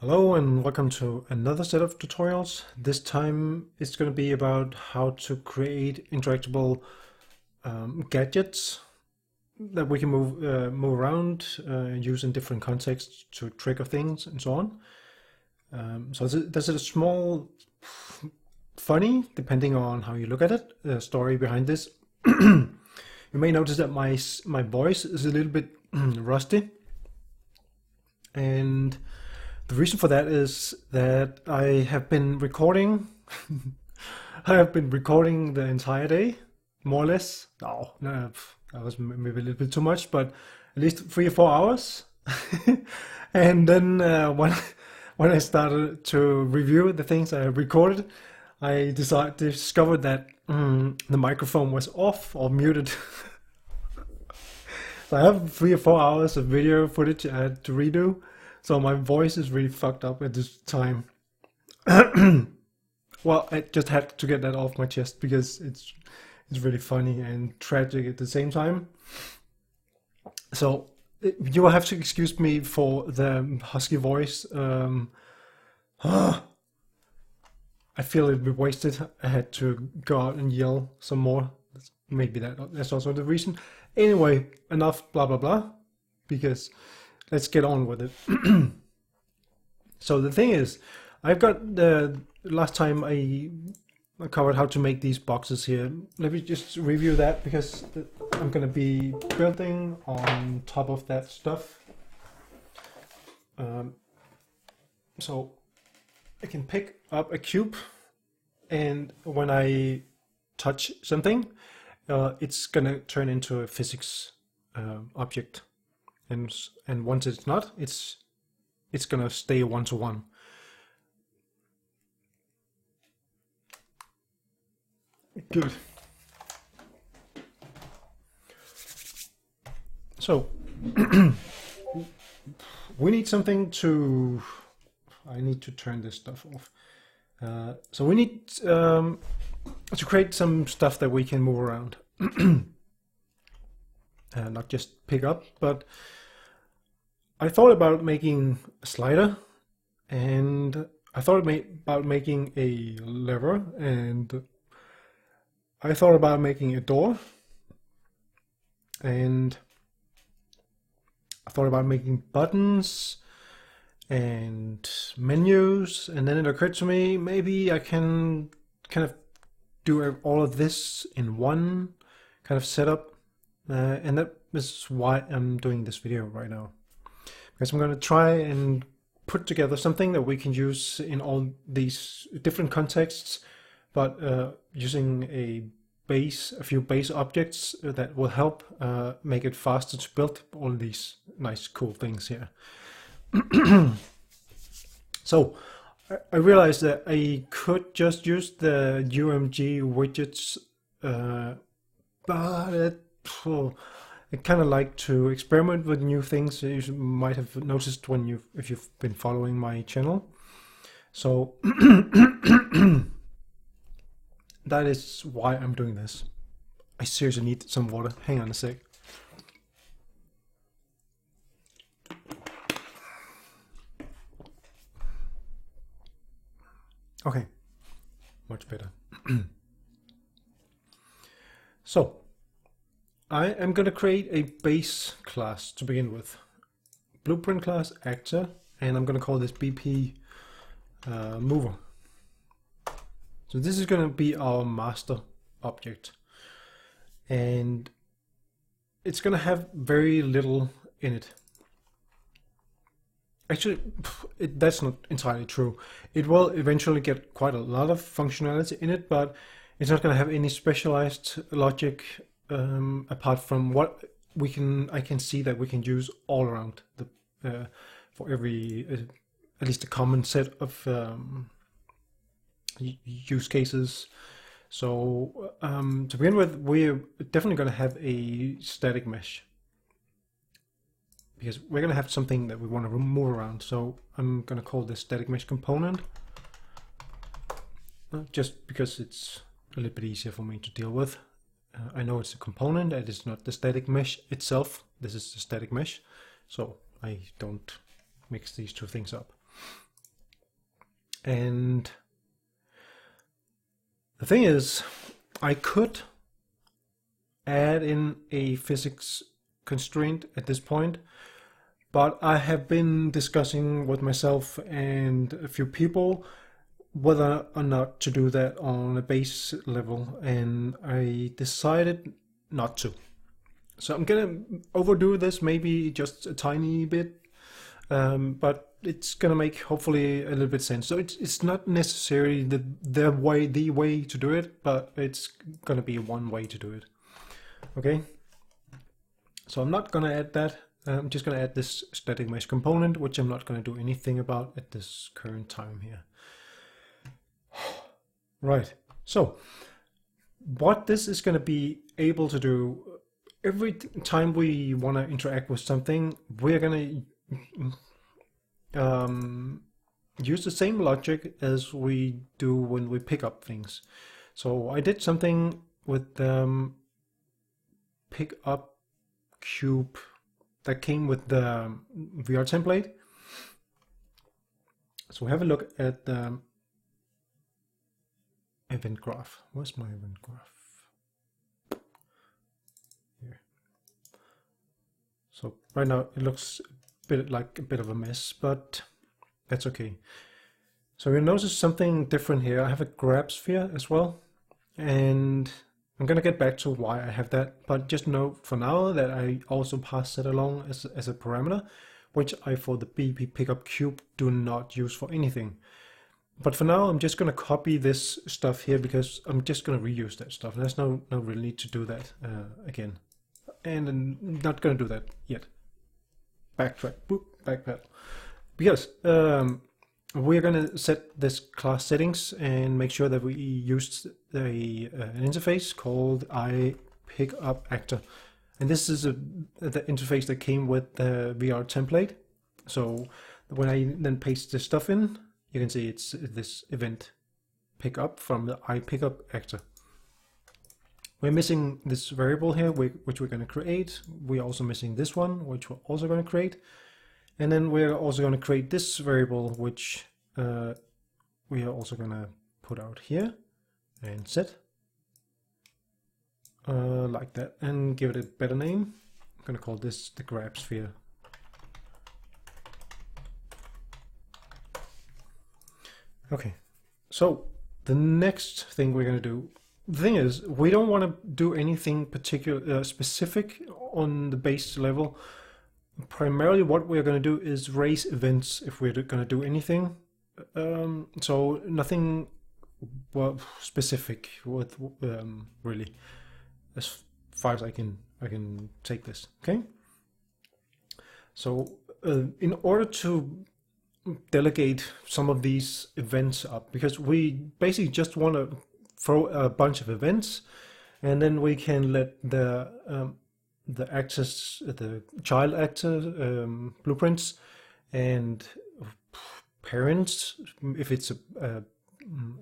Hello and welcome to another set of tutorials. This time it's going to be about how to create interactable gadgets that we can move around, use in different contexts to trigger things and so on. So there's a small, funny, depending on how you look at it, story behind this. You may notice that my voice is a little bit rusty, and the reason for that is that I have been recording. I have been recording the entire day, more or less. No, that was maybe a little bit too much, but at least 3 or 4 hours. And then when I started to review the things I recorded, I discovered that the microphone was off or muted. So I have 3 or 4 hours of video footage I had to redo. So my voice is really fucked up at this time. Well, I just had to get that off my chest because it's really funny and tragic at the same time. So you will have to excuse me for the husky voice. I feel a little bit wasted. I had to go out and yell some more. Maybe that's also the reason. Anyway, enough blah blah blah, because let's get on with it. So the thing is, I've got the last time I covered how to make these boxes here. Let me just review that because I'm going to be building on top of that stuff. So I can pick up a cube, and when I touch something, it's going to turn into a physics object. And once it's not, it's gonna stay one-to-one. Good. So we need something to. I need to turn this stuff off. So we need to create some stuff that we can move around. Not just pick up, but I thought about making a slider, and I thought about making a lever, and I thought about making a door, and I thought about making buttons and menus, and then it occurred to me maybe I can kind of do all of this in one kind of setup, and that is why I'm doing this video right now. Because I'm going to try and put together something that we can use in all these different contexts, but using a few base objects that will help make it faster to build all these nice cool things here. So I realized that I could just use the UMG widgets, but I kind of like to experiment with new things. You might have noticed if you've been following my channel. So that is why I'm doing this. I seriously need some water. Hang on a sec. Okay, much better. So I am going to create a base class to begin with. Blueprint class actor, and I'm going to call this BP mover. So this is going to be our master object, and it's going to have very little in it. Actually, that's not entirely true. It will eventually get quite a lot of functionality in it, but it's not going to have any specialized logic apart from what I can see that we can use all around for every at least a common set of use cases. So to begin with, we're definitely going to have a static mesh, because we're going to have something that we want to move around. So I'm going to call this static mesh component, just because it's a little bit easier for me to deal with. I know it's a component, it is not the static mesh itself. This is the static mesh, so I don't mix these two things up. And the thing is, I could add in a physics constraint at this point, but I have been discussing with myself and a few people whether or not to do that on a base level, and I decided not to. So I'm gonna overdo this maybe just a tiny bit, but it's gonna make hopefully a little bit sense. So it's not necessarily the way to do it, but it's gonna be one way to do it. Okay. So I'm not gonna add that. I'm just gonna add this static mesh component, which I'm not gonna do anything about at this current time here. Right. So what this is gonna be able to do, every time we want to interact with something, we're going to use the same logic as we do when we pick up things. So I did something with pick up cube that came with the VR template. So have a look at the event graph. Where's my event graph? So right now it looks like a bit of a mess, but that's okay. So you'll notice something different here. I have a grab sphere as well, and I'm gonna get back to why I have that, but just note for now that I also pass that along as a parameter, which I for the BP pickup cube do not use for anything. But for now I'm just gonna copy this stuff here because I'm just gonna reuse that stuff. There's no real need to do that again. And I'm not going to do that yet. Backtrack, boop, backpedal. Because we're going to set this class settings and make sure that we use an interface called iPickUpActor. And this is the interface that came with the VR template. So when I then paste this stuff in, you can see it's this event pickup from the iPickUpActor. We're missing this variable here, which we're going to create. We're also missing this one, which we're also going to create. And then we're also going to create this variable, which we are also going to put out here and set like that, and give it a better name. I'm going to call this the grab sphere. Okay, so the next thing we're going to do, the thing is, we don't want to do anything particular specific on the base level. Primarily what we're going to do is raise events if we're going to do anything. So nothing specific with really, as far as I can take this. Okay. So in order to delegate some of these events up, because we basically just want to throw a bunch of events, and then we can let the actors, the child actor blueprints and parents, if it's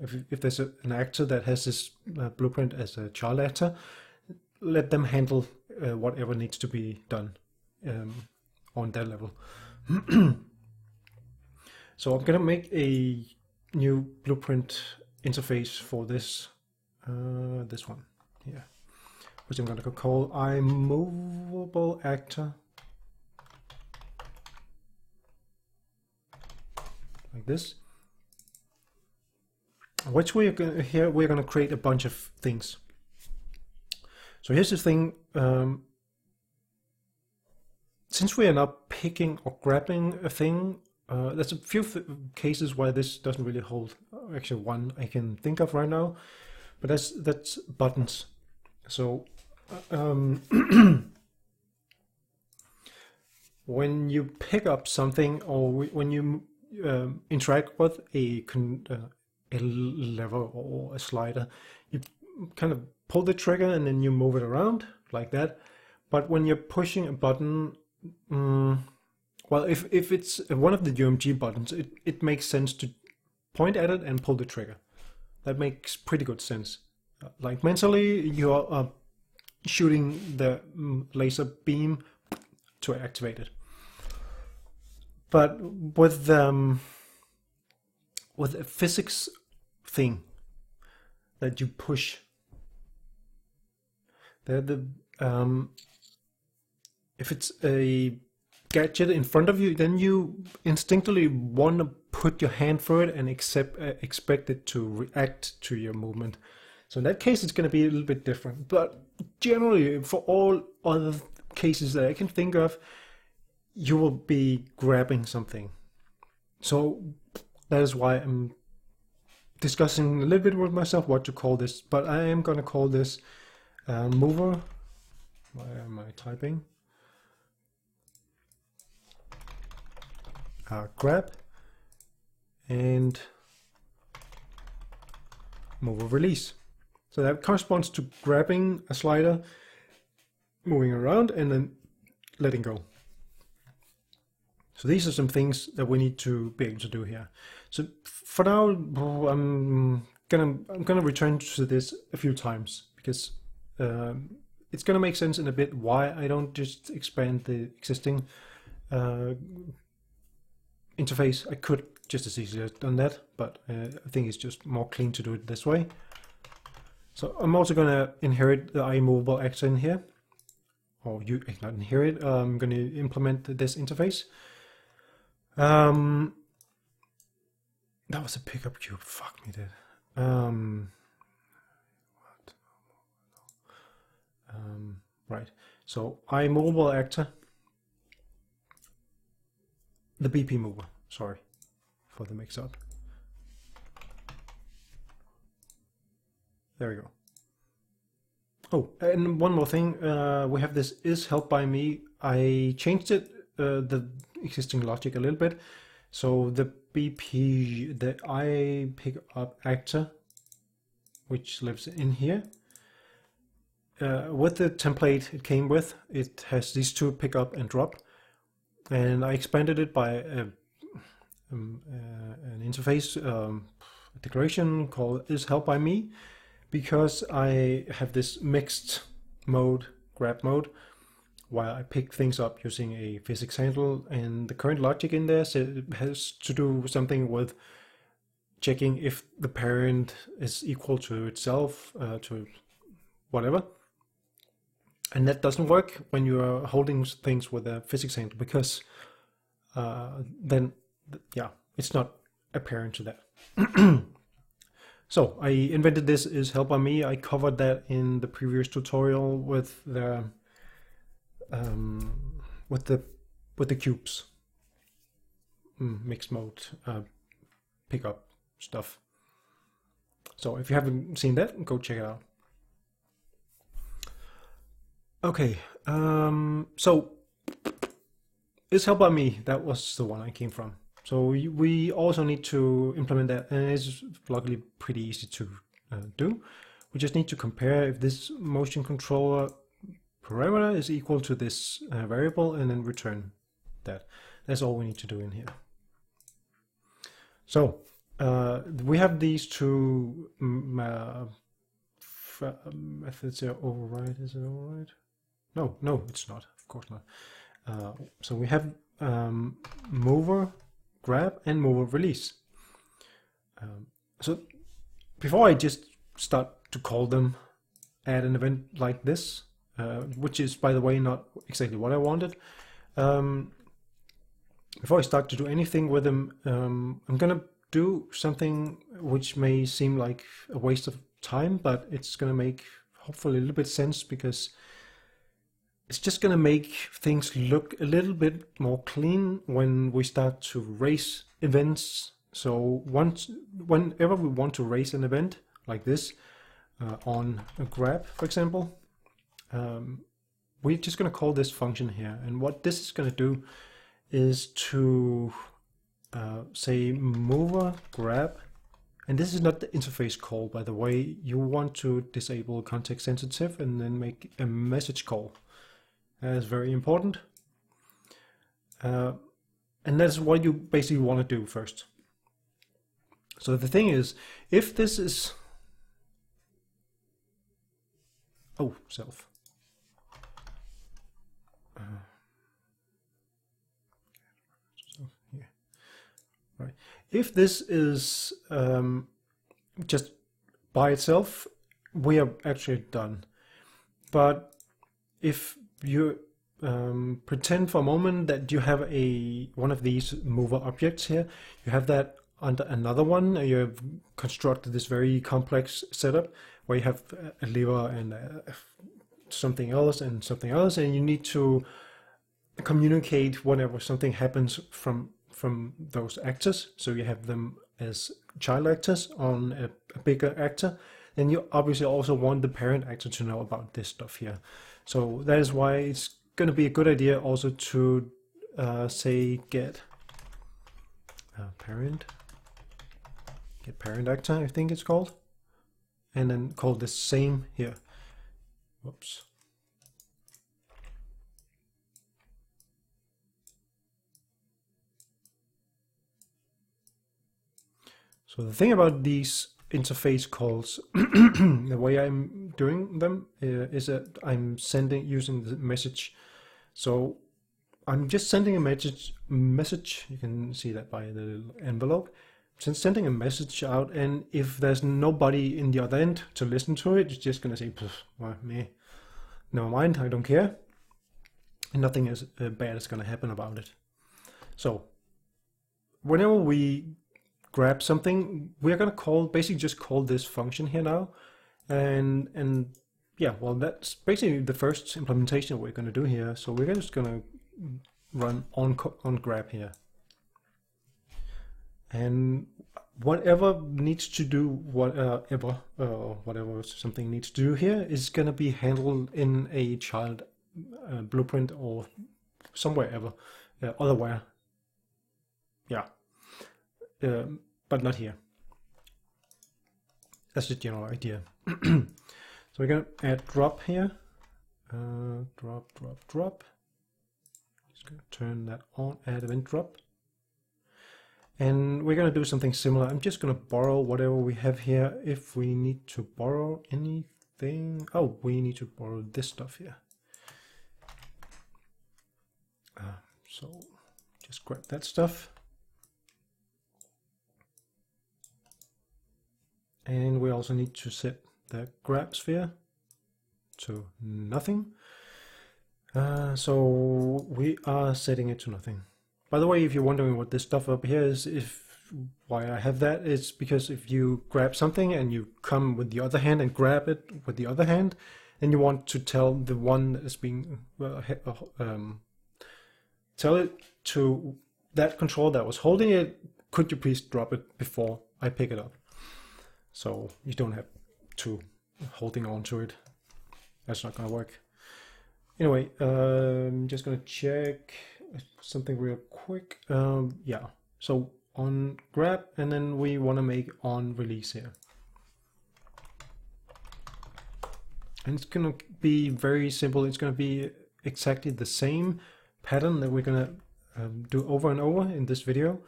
if there's an actor that has this blueprint as a child actor, let them handle whatever needs to be done on that level. So I'm gonna make a new blueprint interface for this this one here, which I'm gonna call iMovable actor, like this. Which we're gonna create a bunch of things. So here's the thing. Since we are not picking or grabbing a thing, there's a few cases where this doesn't really hold. Actually, one I can think of right now, but that's buttons. So when you pick up something, or when you interact with a lever or a slider, you kind of pull the trigger and then you move it around like that. But when you're pushing a button, well, if it's one of the UMG buttons, it makes sense to point at it and pull the trigger. That makes pretty good sense. Like mentally, you're shooting the laser beam to activate it. But with with a physics thing that you push. If it's a gadget in front of you, then you instinctively want to put your hand through it and expect it to react to your movement. So in that case, it's going to be a little bit different. But generally, for all other cases that I can think of, you will be grabbing something. So that is why I'm discussing a little bit with myself what to call this. But I am going to call this mover. Why am I typing? Grab and mover release. So that corresponds to grabbing a slider, moving around, and then letting go. So these are some things that we need to be able to do here. So for now, I'm gonna return to this a few times because it's gonna make sense in a bit why I don't just expand the existing interface. I could just as easily have done that, but I think it's just more clean to do it this way. So I'm also going to inherit the iMovable actor in here, or you not inherit. I'm going to implement this interface. That was a pickup cube. Fuck me, dude. Right. So iMovable actor. The BP mover, sorry for the mix-up. There we go. Oh, and one more thing, we have this is helped by me. I changed it, the existing logic a little bit. So the BP, the I pick up actor, which lives in here, with the template it came with, it has these two pick up and drop. And I expanded it by an interface declaration called is helped by me, because I have this mixed mode, grab mode, while I pick things up using a physics handle, and the current logic in there has to do something with checking if the parent is equal to itself, to whatever. And that doesn't work when you are holding things with a physics handle, because then, yeah, it's not apparent to that. So I invented this is helped by me. I covered that in the previous tutorial with the cubes, mixed mode, pickup stuff. So if you haven't seen that, go check it out. Okay, so is helped by me, that was the one I came from. So we also need to implement that, and it's luckily pretty easy to do. We just need to compare if this motion controller parameter is equal to this variable, and then return that. That's all we need to do in here. So we have these two methods here. Override, is it override? No, it's not. Of course not. So we have mover grab and mover release. So before I just start to call them, add an event like this, which is, by the way, not exactly what I wanted. Before I start to do anything with them, I'm gonna do something which may seem like a waste of time, but it's gonna make hopefully a little bit sense, because it's just gonna make things look a little bit more clean when we start to raise events. So whenever we want to raise an event like this on a grab, for example, we're just gonna call this function here. And what this is gonna do is to say mover grab, and this is not the interface call, by the way. You want to disable context sensitive and then make a message call. That is very important, and that's what you basically want to do first. So the thing is, if this is self. Right. If this is just by itself, we are actually done. But if you pretend for a moment that you have one of these mover objects here, you have that under another one, and you have constructed this very complex setup where you have a lever and something else and something else, and you need to communicate whenever something happens from those actors. So you have them as child actors on a bigger actor, and you obviously also want the parent actor to know about this stuff here. So that is why it's going to be a good idea also to say get parent actor, I think it's called, and then call the same here. Whoops. So the thing about these interface calls, the way I'm doing them is that I'm using the message. So I'm just sending a message. You can see that by the little envelope. Just sending a message out, and if there's nobody in the other end to listen to it, it's just gonna say, well, me, never mind, I don't care, and nothing is bad is gonna happen about it. So whenever we grab something, we're gonna basically just call this function here now, and yeah, well, that's basically the first implementation we're gonna do here. So we're just gonna run on grab here, and whatever needs to do whatever something needs to do here is gonna be handled in a child blueprint or somewhere otherwhere. Yeah. But not here. That's the general idea. So we're going to add drop here. Drop. Just going to turn that on, add event drop. And we're going to do something similar. I'm just going to borrow whatever we have here. If we need to borrow anything, oh, we need to borrow this stuff here. So just grab that stuff. And we also need to set the grab sphere to nothing. So we are setting it to nothing. By the way, if you're wondering what this stuff up here is, why I have that, it's because if you grab something and you come with the other hand and grab it with the other hand, and you want to tell the one that is being tell it to that control that was holding it, could you please drop it before I pick it up? So you don't have to holding on to it. That's not gonna work. Anyway, I'm just gonna check something real quick. Yeah, so on grab, and then we want to make on release here. And it's gonna be very simple. It's gonna be exactly the same pattern that we're gonna do over and over in this video.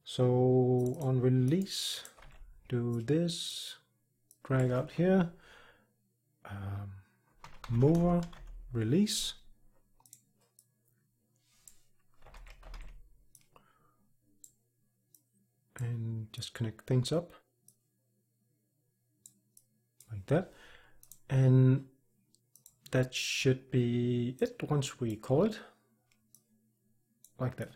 So on release, do this, drag out here, mover, release, and just connect things up like that. And that should be it once we call it like that.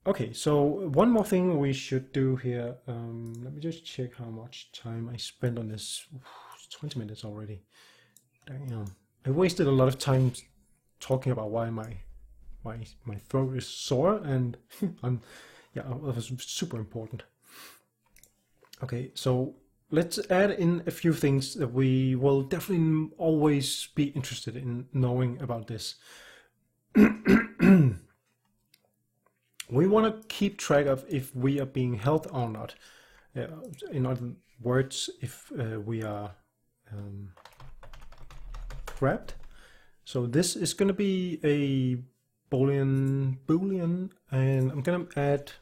Okay, so one more thing we should do here. Let me just check how much time I spent on this. It's 20 minutes already. Damn. I wasted a lot of time talking about why my throat is sore, and yeah, that was super important. Okay, so let's add in a few things that we will definitely always be interested in knowing about this. We want to keep track of if we are being held or not. In other words, if we are grabbed. So this is going to be a boolean, and I'm going to add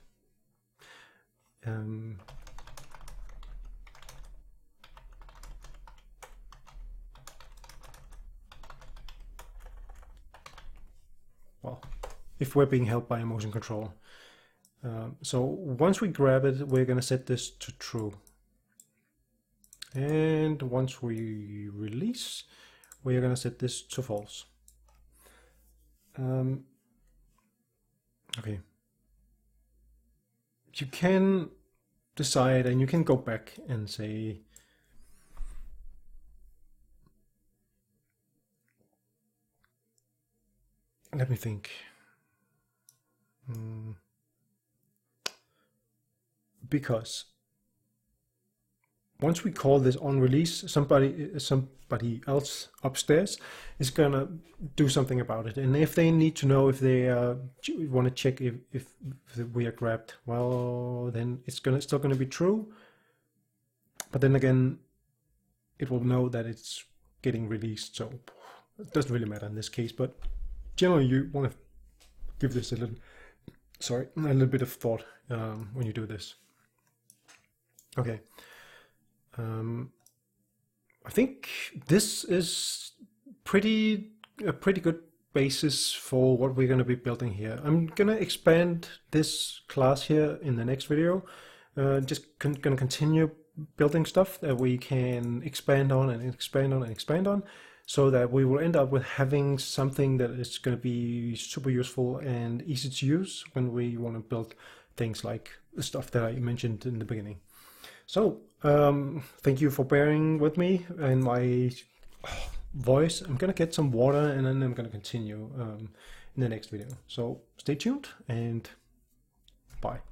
well, if we're being held by a motion control. So once we grab it, we're going to set this to true. And once we release, we're going to set this to false. Okay. You can decide, and you can go back and say, let me think. Because once we call this on release, somebody else upstairs is gonna do something about it. And if they need to know if they want to check if we are grabbed, well, then it's still gonna be true. But then again, it will know that it's getting released, so it doesn't really matter in this case. But generally, you want to give this a little bit of thought when you do this. Okay. I think this is a pretty good basis for what we're going to be building here. I'm going to expand this class here in the next video. Just going to continue building stuff that we can expand on and expand on and expand on, so that we will end up with having something that is going to be super useful and easy to use when we want to build things like the stuff that I mentioned in the beginning. So thank you for bearing with me and my voice. I'm gonna get some water and then I'm gonna continue in the next video. So stay tuned and bye.